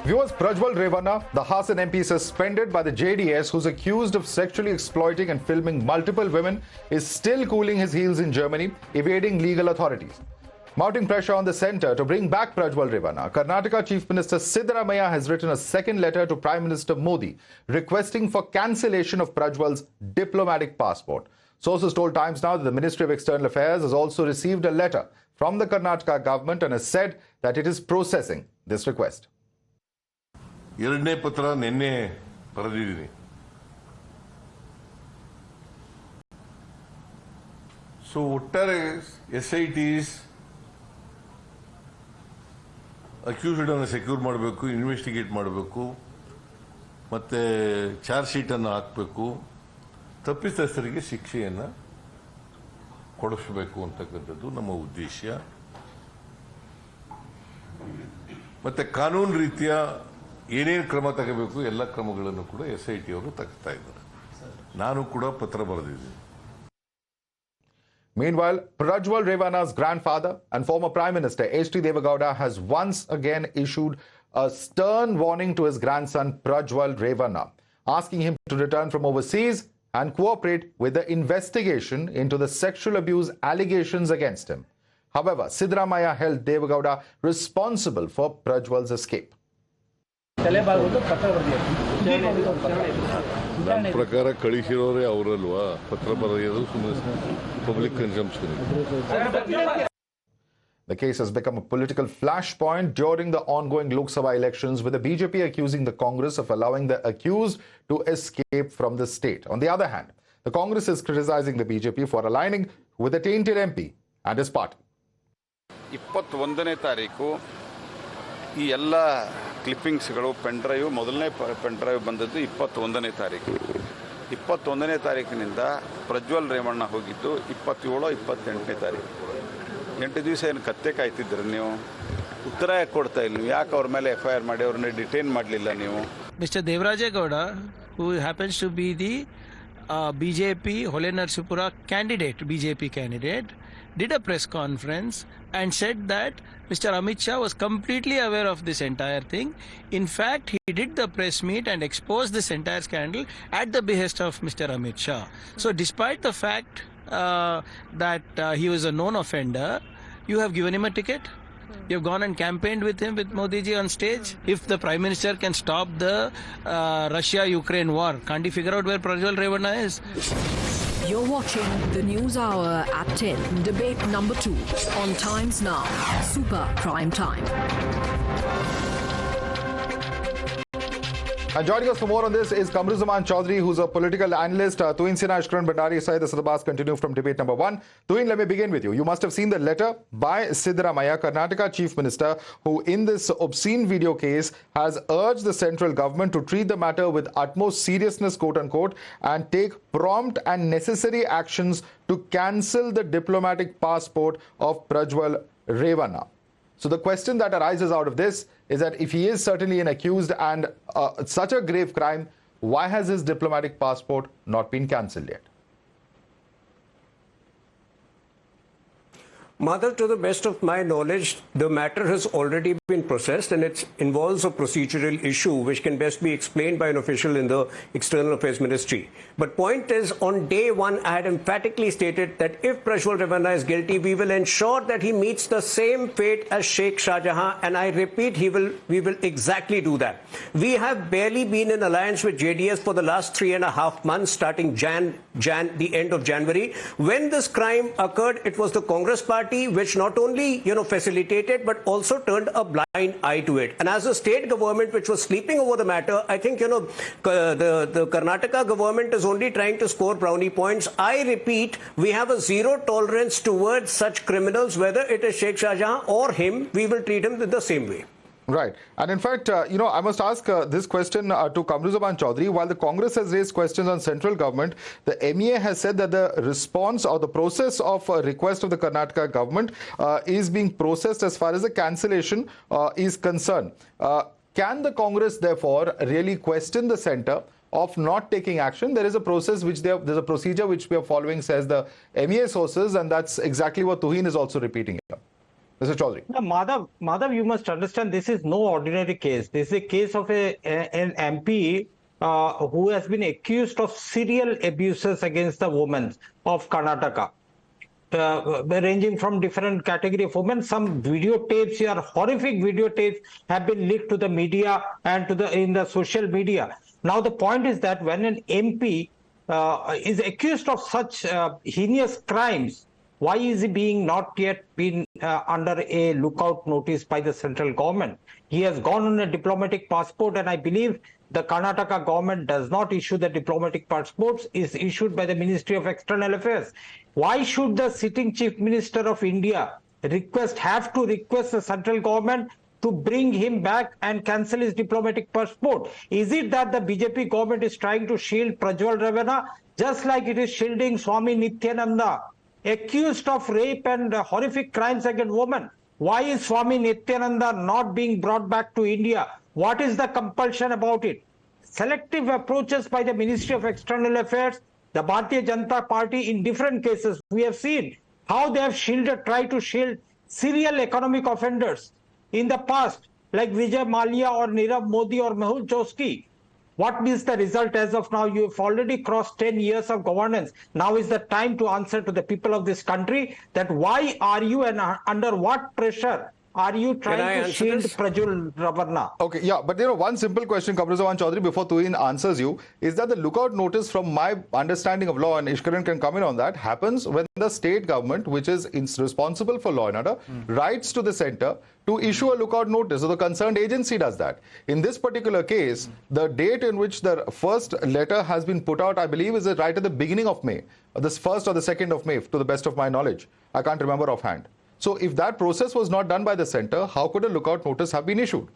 Viewers, Prajwal Revanna, the Hassan MP suspended by the JDS, who's accused of sexually exploiting and filming multiple women, is still cooling his heels in Germany, evading legal authorities. Mounting pressure on the centre to bring back Prajwal Revanna, Karnataka Chief Minister Siddaramaiah has written a second letter to Prime Minister Modi requesting for cancellation of Prajwal's diplomatic passport. Sources told Times Now that the Ministry of External Affairs has also received a letter from the Karnataka government and has said that it is processing this request. ಎರಡನೇ ಪತ್ರ ನಿನ್ನೆ ಬರೆದಿದ್ದೀನಿ. So ಒಟ್ಟಾರೆ SITs accused ಅನ್ನು secure ಮಾಡಬೇಕು, investigate ಮಾಡಬೇಕು, ಮತ್ತೆ charge sheet ಅನ್ನು ಹಾಕಬೇಕು, ತಪ್ಪಿತಸ್ಥರಿಗೆ ಶಿಕ್ಷೆಯನ್ನು ಕೊಡಿಸಬೇಕು ಅಂತಕ್ಕಂಥದ್ದು ನಮ್ಮ ಉದ್ದೇಶ. ಮತ್ತೆ ಕಾನೂನು ರೀತಿಯ ಏನೇನು ಕ್ರಮ ತಗೋಬೇಕು ಎಲ್ಲ ಕ್ರಮಗಳನ್ನು ಕೂಡ SIT ಅವರು ತಗೋತಾ ಇದ್ದಾರೆ. ನಾನು ಕೂಡ ಪತ್ರ ಬರೆದಿದ್ದೀನಿ. Meanwhile, Prajwal Revanna's grandfather and former Prime Minister H.D. Devagowda has once again issued a stern warning to his grandson Prajwal Revanna, asking him to return from overseas and cooperate with the investigation into the sexual abuse allegations against him. However, Siddaramaiah held Devagowda responsible for Prajwal's escape. ನನ್ನ ಪ್ರಕಾರ ಕಳಿಸಿರೋರೇ ಅವರಲ್ವಾ, ಪತ್ರ ಬರೆಯೋದು ಸುಮ್ಮನೆ public consumption. The case has become a political flashpoint during the ongoing Lok Sabha elections, with the BJP accusing the Congress of allowing the accused to escape from the state. On the other hand, the Congress is criticizing the BJP for aligning with the tainted MP and his party. 21ನೇ ತಾರೀಕು ಈ ಎಲ್ಲ ಕ್ಲಿಪ್ಪಿಂಗ್ಸ್ಗಳು pen drive, ಮೊದಲನೇ pen drive ಬಂದದ್ದು 21ನೇ ತಾರೀಕು. 21ನೇ ತಾರೀಕಿನಿಂದ ಪ್ರಜ್ವಲ್ ರೇವಣ್ಣ ಹೋಗಿದ್ದು 27, 28ನೇ ತಾರೀಕು. 8 ದಿವಸ ಏನು ಕತ್ತೆ ಕಾಯ್ತಿದ್ರು ನೀವು? ಉತ್ತರ ಯಾಕೆ ಕೊಡ್ತಾ ಇಲ್ಲ ನೀವು? ಯಾಕೆ ಅವ್ರ ಮೇಲೆ FIR ಮಾಡಿ ಅವ್ರನ್ನ ಡಿಟೈನ್ ಮಾಡಲಿಲ್ಲ ನೀವು? Mr. Devarajegowda, who happens to be the BJP Holenarsipura candidate, BJP candidate, did a press conference and said that Mr. Amit Shah was completely aware of this entire thing. In fact, he did the press meet and exposed this entire scandal at the behest of Mr. Amit Shah. So despite the fact that he was a known offender, you have given him a ticket. You have gone and campaigned with him, with Modi ji on stage. If the Prime Minister can stop the Russia-Ukraine war, can't he figure out where Prajwal Revanna is? You're watching the News Hour at 10, debate number 2 on Times Now, Super Prime Time. And joining us for more on this is Kamruzaman Chaudhary, who's a political analyst. Tuhin Sinha, Ashkaran Bhandari, Syed Asad Abbas continue from debate number 1. Tuhin, let me begin with you. You must have seen the letter by Siddaramaiah, Karnataka Chief Minister, who in this obscene video case has urged the central government to treat the matter with utmost seriousness, quote unquote, and take prompt and necessary actions to cancel the diplomatic passport of Prajwal Revanna. So the question that arises out of this is that if he is certainly an accused and such a grave crime, why has his diplomatic passport not been cancelled yet? Mother, to the best of my knowledge, the matter has already been processed and it involves a procedural issue which can best be explained by an official in the External Affairs Ministry. But point is, on day 1, I had emphatically stated that if Prajwal Revanna is guilty, we will ensure that he meets the same fate as Sheikh Shah Jahan, and I repeat, we will exactly do that. We have barely been in alliance with JDS for the last 3.5 months, starting the end of January. When this crime occurred, it was the Congress party which not only, facilitated but also turned a blind eye to it. And as a state government which was sleeping over the matter, I think, the Karnataka government is only trying to score brownie points. I repeat, we have a zero tolerance towards such criminals, whether it is Sheikh Shah Jahan or him. We will treat him in the same way. Right. And in fact, I must ask this question to Kamruzaman Chaudhary. While the Congress has raised questions on central government, the MEA has said that the response or the process of a request of the Karnataka government is being processed as far as the cancellation is concerned. Can the Congress therefore really question the centre of not taking action? There is a process which there's a procedure which we are following, says the MEA sources, and that's exactly what Tuhin is also repeating here. Mr. Chaudhary. Now, Madhav, you must understand this is no ordinary case. This is a case of an MP who has been accused of serial abuses against the women of Karnataka. Ranging from different category of women. Some videotapes here, horrific videotapes, have been leaked to the media and in the social media. Now the point is that when an MP is accused of such heinous crimes, why is he being not yet been under a lookout notice by the central government? He has gone on a diplomatic passport, and I believe the Karnataka government does not issue the diplomatic passports, is issued by the Ministry of External Affairs. Why should the sitting Chief Minister of India have to request the central government to bring him back and cancel his diplomatic passport? Is it that the BJP government is trying to shield Prajwal Revanna just like it is shielding Swami Nityananda, accused of rape and horrific crimes against women? Why is Swami Nityananda not being brought back to India? What is the compulsion about it? Selective approaches by the Ministry of External Affairs, the Bharatiya Janata Party in different cases. We have seen how they have tried to shield serial economic offenders in the past, like Vijay Mallya or Nirav Modi or Mehul Choksey. What is the result as of now? You have already crossed 10 years of governance. Now is the time to answer to the people of this country that why are you and under what pressure are you trying to shield Prajwal Revanna? Okay, yeah, but one simple question, Kamruzaman Chaudhary, before Tuhin answers you, is that the lookout notice, from my understanding of law, and Ishkaran can come in on that, happens when the state government, which is responsible for law and order, writes to the centre to issue a lookout notice. So the concerned agency does that. In this particular case, the date in which the first letter has been put out, I believe, is right at the beginning of May, this 1st or the 2nd of May, to the best of my knowledge. I can't remember offhand. So if that process was not done by the centre, how could a lookout notice have been issued?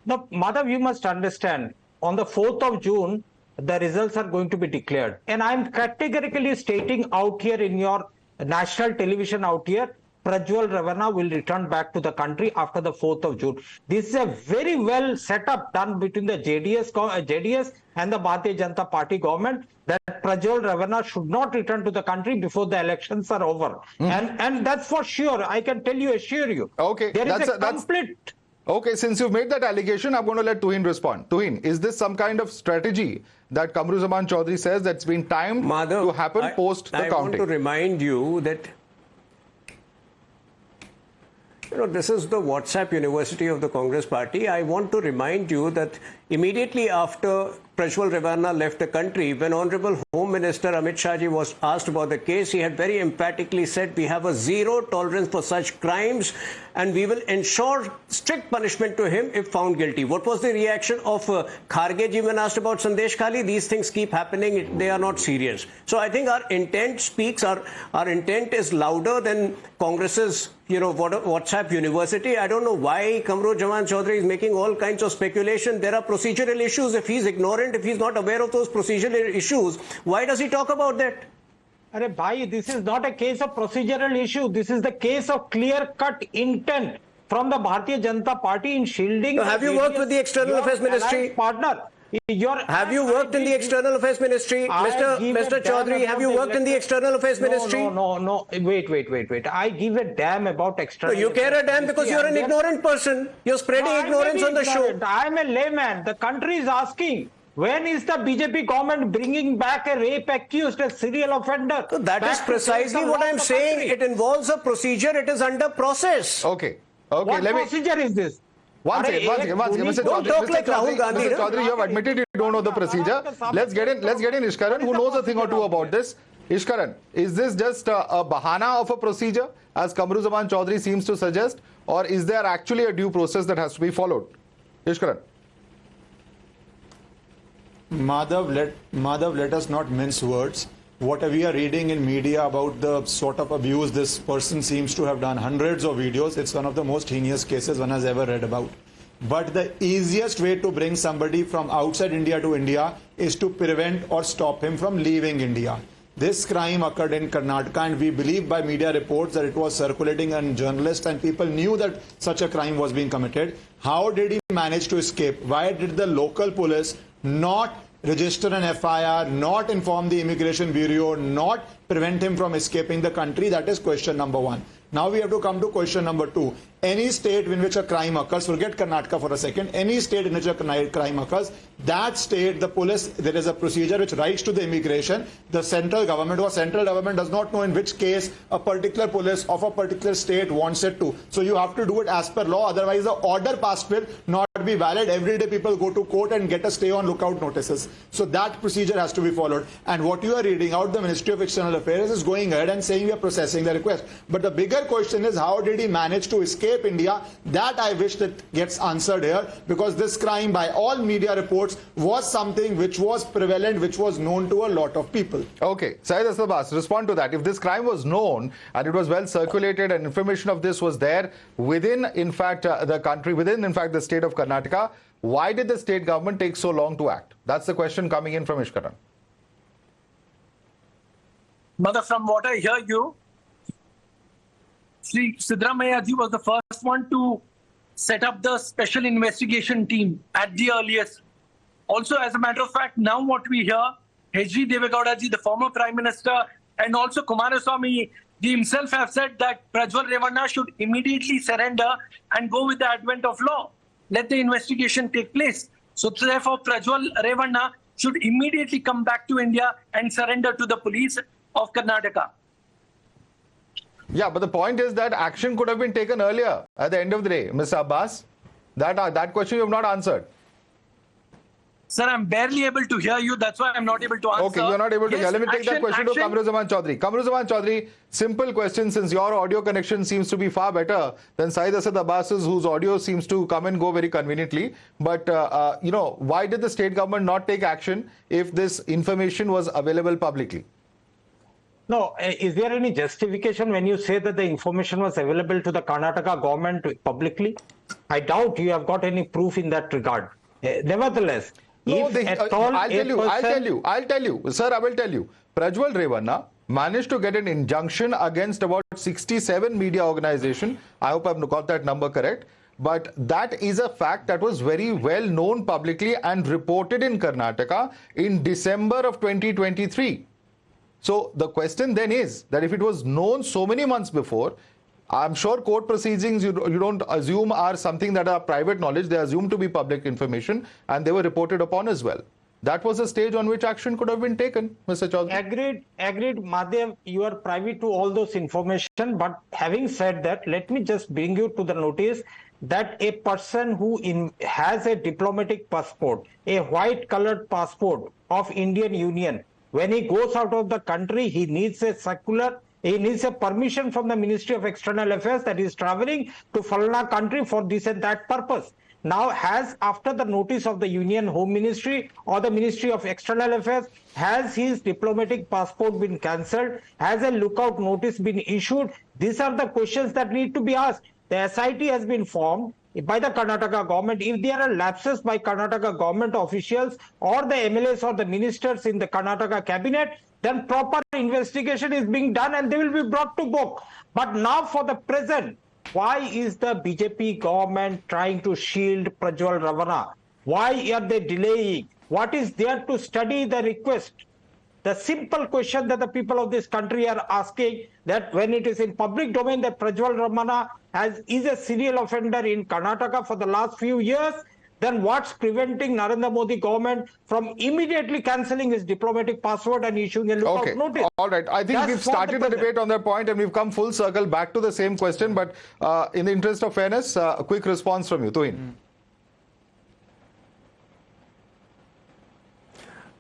No, Madhav, you must understand, on the 4th of June, the results are going to be declared. And I'm categorically stating out here in your national television out here, Prajwal Revanna will return back to the country after the 4th of June. This is a very well set up done between the JDS and the Bharatiya Janata Party government that Prajwal Revanna should not return to the country before the elections are over. And that's for sure. I can assure you. Okay. There is a complete... Okay, since you've made that allegation, I'm going to let Tuhin respond. Tuhin, is this some kind of strategy that Kamruzaman Chaudhary says that's been timed to happen post the counting? I want to remind you that this is the WhatsApp University of the Congress Party. I want to remind you that immediately after Prajwal Revanna left the country, when Honorable Home Minister Amit Shah ji was asked about the case, he had very emphatically said, we have a zero tolerance for such crimes and we will ensure strict punishment to him if found guilty. What was the reaction of Kharge ji when asked about Sandesh Khali? These things keep happening. They are not serious. So I think our intent speaks. Our intent is louder than Congress's WhatsApp University. I don't know why Kamruzaman Chaudhary is making all kinds of speculation. There are procedural issues. If he's ignorant, if he's not aware of those procedural issues, why does he talk about that? Arey bhai, this is not a case of procedural issue. This is the case of clear-cut intent from the Bharatiya Janata Party in shielding. So have you worked with the External Affairs Ministry? Partner. Have you worked in the External Affairs Ministry? Mr. Chaudhary, have you worked in the External Affairs Ministry? No. Wait. I give a damn about external. You care a damn because you're an ignorant person. You're spreading ignorance on the show. I'm a layman. The country is asking, when is the BJP government bringing back a rape accused, a serial offender? So that is precisely what I'm saying. It involves a procedure. It is under process. Okay. What procedure is this? One second. Mr. Chaudhary, you have admitted you don't know the procedure. Let's get in Ishkaran, who knows a thing or two about this. Ishkaran, is this just a bahana of a procedure, as Kamruzaman Chaudhary seems to suggest, or is there actually a due process that has to be followed? Ishkaran. Madhav, let us not mince words. What we are reading in media about the sort of abuse this person seems to have done, hundreds of videos, it's one of the most heinous cases one has ever read about. But the easiest way to bring somebody from outside India to India is to prevent or stop him from leaving India. This crime occurred in Karnataka, and we believe by media reports that it was circulating on journalists and people knew that such a crime was being committed. How did he manage to escape? Why did the local police not register an FIR, not inform the Immigration Bureau, not prevent him from escaping the country? That is question number one. Now we have to come to question number 2. Any state in which a crime occurs, forget Karnataka for a second, any state in which a crime occurs, that state, the police, there is a procedure which writes to the immigration, the central government, or central government does not know in which case a particular police of a particular state wants it to. So you have to do it as per law, otherwise the order passed will not be valid. Every day people go to court and get a stay on lookout notices. So that procedure has to be followed. And what you are reading out, the Ministry of External Affairs is going ahead and saying we are processing the request. But the bigger question is, how did he manage to escape India? That I wish that gets answered here, because this crime, by all media reports, was something which was prevalent, which was known to a lot of people. Okay, Syed Asad Abbas, respond to that. If this crime was known and it was well circulated and information of this was there within, in fact, the country, within, in fact, the state of Karnataka, why did the state government take so long to act? That's the question coming in from Ishkaran. Mother, from what I hear you, Sri Siddaramaiah ji was the first one to set up the special investigation team at the earliest. Also, as a matter of fact, now what we hear, H.D. Devegowda ji, the former Prime Minister, and also Kumaraswamy ji himself have said that Prajwal Revanna should immediately surrender and go with the advent of law. Let the investigation take place. So therefore, Prajwal Revanna should immediately come back to India and surrender to the police of Karnataka. Yeah, but the point is that action could have been taken earlier at the end of the day, Mr. Abbas. That question you have not answered. Sir, I'm barely able to hear you. That's why I'm not able to answer. Okay, you're not able to hear. Let me take that question to Kamruzaman Chaudhary. Kamruzaman Chaudhary, simple question, since your audio connection seems to be far better than Syed Asad Abbas's, whose audio seems to come and go very conveniently. But, why did the state government not take action if this information was available publicly? No, is there any justification when you say that the information was available to the Karnataka government publicly? I doubt you have got any proof in that regard. Nevertheless, I'll tell you. Sir, I will tell you. Prajwal Revanna managed to get an injunction against about 67 media organizations. I hope I've got that number correct. But that is a fact that was very well known publicly and reported in Karnataka in December of 2023. So the question then is that if it was known so many months before, I'm sure court proceedings you don't assume are something that are private knowledge. They assume to be public information, and they were reported upon as well. That was a stage on which action could have been taken, Mr. Chaudhary. Agreed, Madhav, you are privy to all those information. But having said that, let me just bring you to the notice that a person who has a diplomatic passport, a white colored passport of Indian Union, when he goes out of the country, he needs a permission from the Ministry of External Affairs that he is traveling to Falana country for this and that purpose. Now, after the notice of the Union Home Ministry or the Ministry of External Affairs, has his diplomatic passport been cancelled? Has a lookout notice been issued? These are the questions that need to be asked. The SIT has been formed by the Karnataka government. If there are lapses by Karnataka government officials or the MLAs or the ministers in the Karnataka cabinet, then proper investigation is being done and they will be brought to book. But now for the present, why is the BJP government trying to shield Prajwal Revanna? Why are they delaying? What is there to study the request? The simple question that the people of this country are asking, that when it is in public domain that Prajwal Revanna is a serial offender in Karnataka for the last few years, then what's preventing Narendra Modi government from immediately cancelling his diplomatic passport and issuing a lookout notice? All right. I think we've started the debate on that point and we've come full circle back to the same question. But in the interest of fairness, a quick response from you, Tuhin.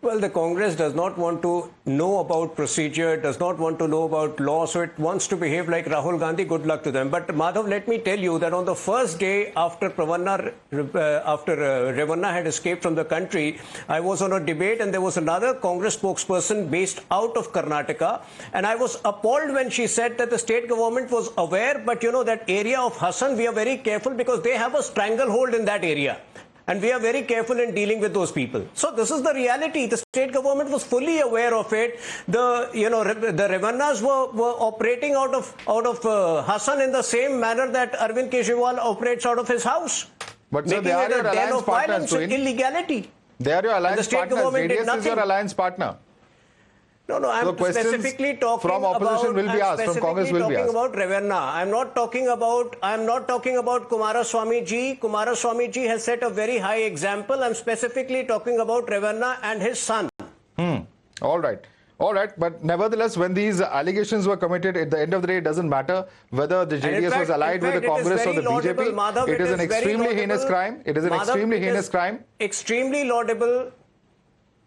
Well, the Congress does not want to know about procedure, does not want to know about law, so it wants to behave like Rahul Gandhi. Good luck to them. But Madhav, let me tell you that on the first day after Revanna had escaped from the country, I was on a debate and there was another Congress spokesperson based out of Karnataka, and I was appalled when she said that the state government was aware, but that area of Hassan, we are very careful because they have a stranglehold in that area. And we are very careful in dealing with those people. So this is the reality. The state government was fully aware of it. The Revannas were operating out of Hassan in the same manner that Arvind Kejriwal operates out of his house. But so they are your alliance partners, illegality. They are your alliance partners. JDS is your alliance partner. No, I'm So questions specifically talking from opposition about, will be asked, from Congress will be asked. about Revanna. I'm not talking about Kumaraswamy ji. Kumaraswamy ji has set a very high example. I'm specifically talking about Revanna and his son. All right. All right, but nevertheless, when these allegations were committed, at the end of the day, it doesn't matter whether the JDS was allied with the Congress or the BJP. Madhav, it is an extremely heinous crime. It is an extremely heinous crime. Extremely laudable.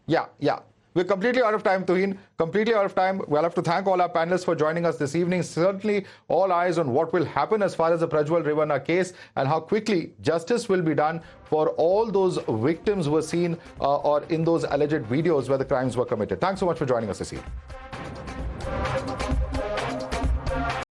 Yeah. We're completely out of time, Tuhin. Completely out of time. We'll have to thank all our panelists for joining us this evening. Certainly, all eyes on what will happen as far as the Prajwal Revanna case and how quickly justice will be done for all those victims who were seen or in those alleged videos where the crimes were committed. Thanks so much for joining us this evening.